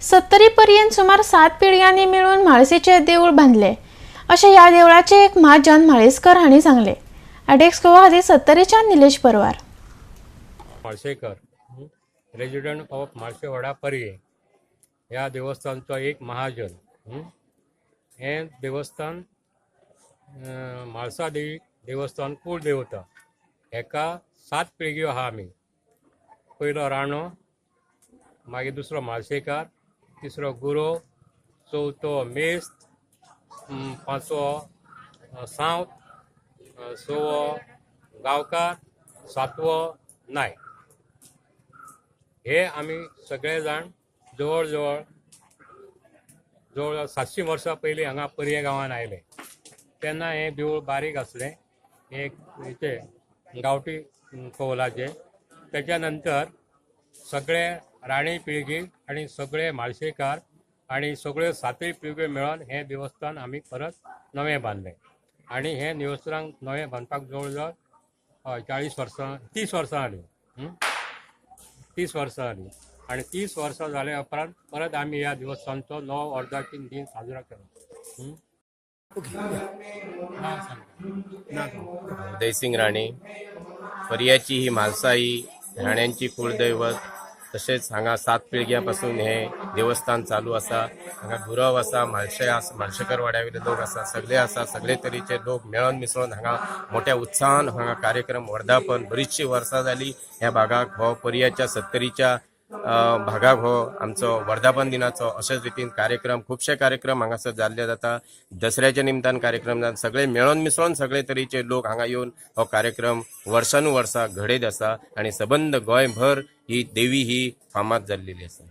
70पर्यंत सुमार 7 पिढ्यांनी मिळून म्हाळसेचे देऊळ बांधले अशें ह्या देवळाचे एक महाजन म्हाळेसकर हांणी सांगले। एडेक्स गोवा खातीर 70च्या निलेश परवार। म्हाळसेकर रेजिडेंट ऑफ म्हाळसेवाडा पर्ये ह्या देवस्थानचो एक महाजन। हे देवस्थान म्हाळसा देवी देवस्थान कुळ देवता। हेका 7 पिळग्यो आहा आमी। पयलो राणो, मागीर दुसरो म्हाळसेकार, तिसरो गुरो, चवथो मेस्त, पांचवो सावंत, सवो गांवकार, सातवो नायक। हे आमी सगळे जाण जवळ जवळ 700 वर्सां पयलीं हांगा पर्ये गांवांत आयले। तेन्ना हे देवूळ बारीक आसलें, एक हेचे गांवठी कौलाचे। तेच्या नंतर सगळे राणी पिळगी आनी सगळे म्हाळसेकार आनी सगळ्यो 7 पिळग्यो मेळोन हे देवस्थान आमी परत नवें बांदलें। आनी हे देवस्थान नवें बांदपाक जवळ जवळ 30 वर्सां जालीं। 30 वर्सां जालीं आनी 30 वर्सां जाल्या उपरांत परत आमी ह्या देवस्थानचो नवो वर्धापन दिन साजरो केलो। उदयसिंग राणे पर्याची ही म्हालसा ही राण्यांची कुळदैवत। तसेच हांगा 7 पिळग्यां पासून हे देवस्थान चालू आसा। हांगा गुरव आसा, म्हाळशेकर वाड्यावयले लोक आसा, सगळे आसा, सगळे तरेचे लोक मेळून मिसळून हांगा मोठ्या उत्साहान हांगा कार्यक्रम वर्धापन बरीचशी वर्सां जाली। ह्या भागाक हो पर्याच्या 70च्या भागाक हो आमचो वर्धापन दिनाचो अशेच रितीन कार्यक्रम खूबशे कार्यक्रम हांगासर जाल्ले जाता। दसऱ्याच्या निमतान कार्यक्रम जाता, सगळे मेळून मिसळून सगळे तरेचे लोक हांगा येवन हो कार्यक्रम वर्सानुवर्सा घडयत आसा आनी सबंद गोंयभर ही देवी ही फामाद जाल्लेली आसा।